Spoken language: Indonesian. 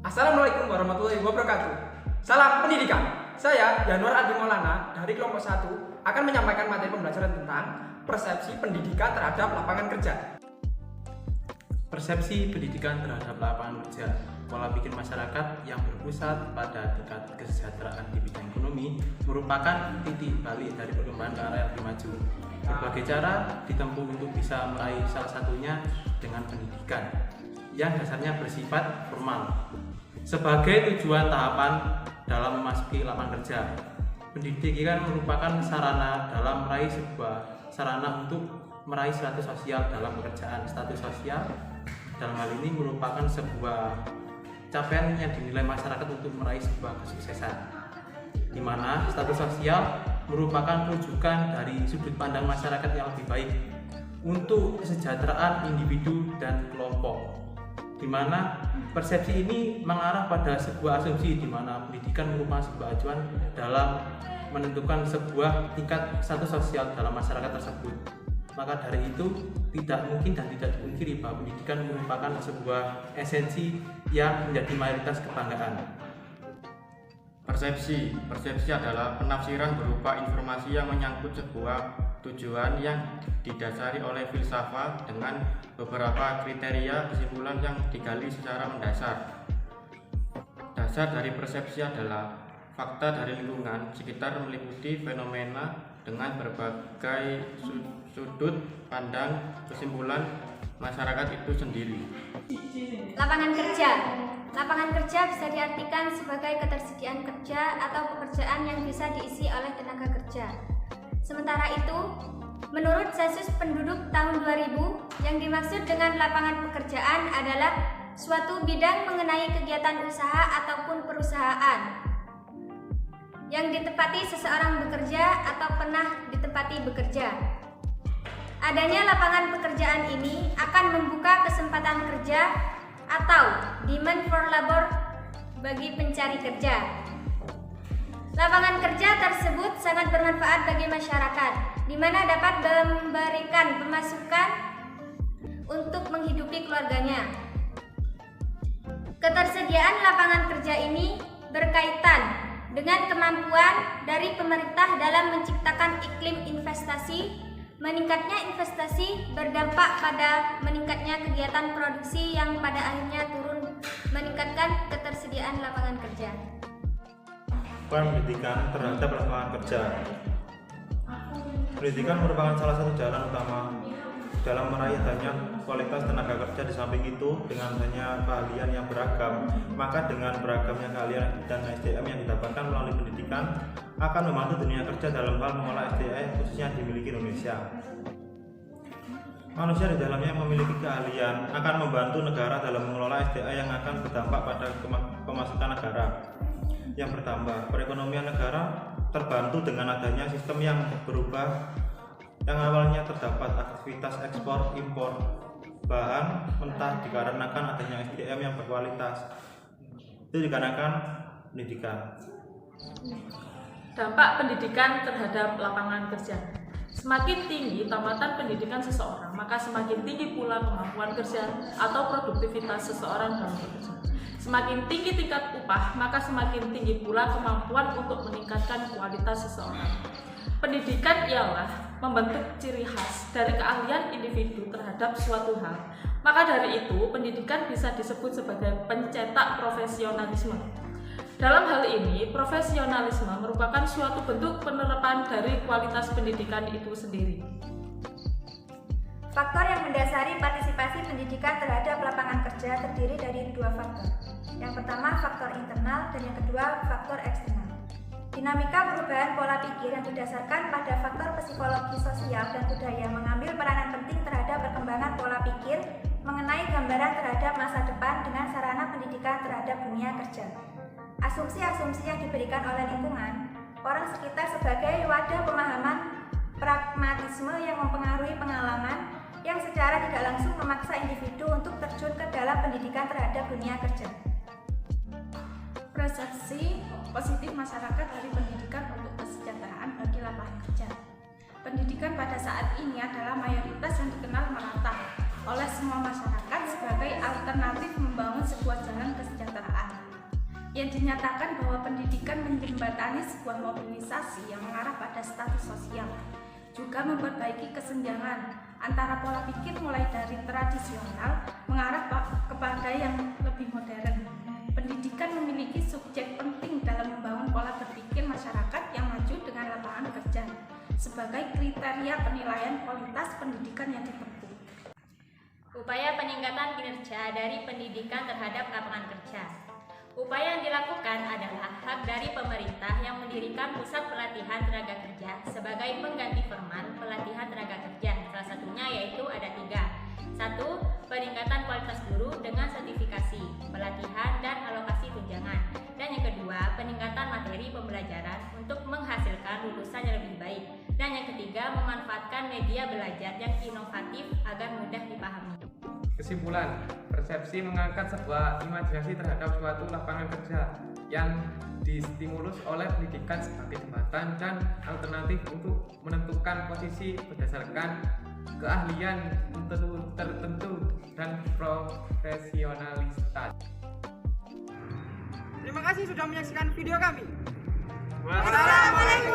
Assalamualaikum warahmatullahi wabarakatuh. Salam pendidikan. Saya Yanuar Adi Maulana dari kelompok 1 akan menyampaikan materi pembelajaran tentang persepsi pendidikan terhadap lapangan kerja. Persepsi pendidikan terhadap lapangan kerja, pola pikir masyarakat yang berpusat pada tingkat kesejahteraan di bidang ekonomi merupakan titik balik dari perkembangan ke arah yang lebih maju. Berbagai cara ditempuh untuk bisa meraih salah satunya dengan pendidikan yang dasarnya bersifat formal. Sebagai tujuan tahapan dalam memasuki lapangan kerja, pendidikan merupakan sarana dalam meraih untuk meraih status sosial dalam pekerjaan. Status sosial dalam hal ini merupakan sebuah capaian yang dinilai masyarakat untuk meraih sebuah kesuksesan, di mana status sosial merupakan rujukan dari sudut pandang masyarakat yang lebih baik untuk kesejahteraan individu dan kelompok, di mana persepsi ini mengarah pada sebuah asumsi di mana pendidikan merupakan sebuah acuan dalam menentukan sebuah tingkat status sosial dalam masyarakat tersebut. Maka dari itu tidak mungkin dan tidak dipungkiri bahwa pendidikan merupakan sebuah esensi yang menjadi mayoritas kebanggaan. Persepsi adalah penafsiran berupa informasi yang menyangkut sebuah tujuan yang didasari oleh filsafat dengan beberapa kriteria kesimpulan yang digali secara mendasar. Dasar dari persepsi adalah fakta dari lingkungan sekitar meliputi fenomena dengan berbagai sudut pandang kesimpulan masyarakat itu sendiri. Lapangan kerja bisa diartikan sebagai ketersediaan kerja atau pekerjaan yang bisa diisi oleh tenaga kerja. Sementara itu, menurut Sensus Penduduk tahun 2000, yang dimaksud dengan lapangan pekerjaan adalah suatu bidang mengenai kegiatan usaha ataupun perusahaan yang ditempati seseorang bekerja atau pernah ditempati bekerja. Adanya lapangan pekerjaan ini akan membuka kesempatan kerja atau demand for labor bagi pencari kerja. Lapangan kerja tersebut sangat bermanfaat bagi masyarakat, di mana dapat memberikan pemasukan untuk menghidupi keluarganya. Ketersediaan lapangan kerja ini berkaitan dengan kemampuan dari pemerintah dalam menciptakan iklim investasi. Meningkatnya investasi berdampak pada meningkatnya kegiatan produksi yang pada akhirnya turun meningkatkan ketersediaan lapangan kerja. Peran pendidikan terhadap lapangan kerja. Pendidikan merupakan salah satu jalan utama dalam meraih adanya kualitas tenaga kerja. Di samping itu, dengan adanya keahlian yang beragam, maka dengan beragamnya keahlian dan SDM yang didapatkan melalui pendidikan akan membantu dunia kerja dalam hal mengolah SDM khususnya dimiliki Indonesia. Manusia di dalamnya yang memiliki keahlian akan membantu negara dalam mengelola SDA yang akan berdampak pada pemasukan negara yang bertambah. Perekonomian negara terbantu dengan adanya sistem yang berubah, yang awalnya terdapat aktivitas ekspor impor bahan mentah dikarenakan adanya SDM yang berkualitas. Itu dikarenakan pendidikan. Dampak pendidikan terhadap lapangan kerja. Semakin tinggi tamatan pendidikan seseorang, maka semakin tinggi pula kemampuan kerja atau produktivitas seseorang dalam bekerja. Semakin tinggi tingkat upah, maka semakin tinggi pula kemampuan untuk meningkatkan kualitas seseorang. Pendidikan ialah membentuk ciri khas dari keahlian individu terhadap suatu hal. Maka dari itu, pendidikan bisa disebut sebagai pencetak profesionalisme. Dalam hal ini, profesionalisme merupakan suatu bentuk penerapan dari kualitas pendidikan itu sendiri. Faktor yang mendasari partisipasi pendidikan terhadap lapangan kerja terdiri dari dua faktor. Yang pertama, faktor internal, dan yang kedua, faktor eksternal. Dinamika perubahan pola pikir yang didasarkan pada faktor psikologi sosial dan budaya mengambil peranan penting terhadap perkembangan pola pikir mengenai gambaran terhadap masa depan dengan sarana pendidikan terhadap dunia kerja. Asumsi-asumsi yang diberikan oleh lingkungan, orang sekitar sebagai wadah pemahaman pragmatisme yang mempengaruhi pengalaman yang secara tidak langsung memaksa individu untuk terjun ke dalam pendidikan terhadap dunia kerja. Persepsi positif masyarakat dari pendidikan untuk kesejahteraan bagi lapangan kerja. Pendidikan pada saat ini adalah mayoritas yang dikenal merata oleh semua masyarakat sebagai alternatif membangun sebuah jalan kesejahteraan. yang dinyatakan bahwa pendidikan menjembatani sebuah mobilisasi yang mengarah pada status sosial, juga memperbaiki kesenjangan antara pola pikir mulai dari tradisional mengarah kepada yang lebih modern. Pendidikan memiliki subjek penting dalam membangun pola berpikir masyarakat yang maju dengan lapangan kerja sebagai kriteria penilaian kualitas pendidikan yang ditempuh. Upaya peningkatan kinerja dari pendidikan terhadap lapangan kerja. Upaya yang dilakukan adalah hak dari pemerintah yang mendirikan pusat pelatihan tenaga kerja sebagai pengganti formal pelatihan tenaga kerja. Salah satunya yaitu ada 3. 1. Peningkatan kualitas guru dengan sertifikasi, pelatihan, dan alokasi tunjangan. Dan yang kedua, peningkatan materi pembelajaran untuk menghasilkan lulusan yang lebih baik. Dan yang ketiga, memanfaatkan media belajar yang inovatif agar mudah dipahami. Kesimpulan, persepsi mengangkat sebuah imajinasi terhadap suatu lapangan kerja yang distimulus oleh pendidikan sebagai jembatan dan alternatif untuk menentukan posisi berdasarkan keahlian tertentu dan profesionalitas. Terima kasih sudah menyaksikan video kami. Wassalamualaikum.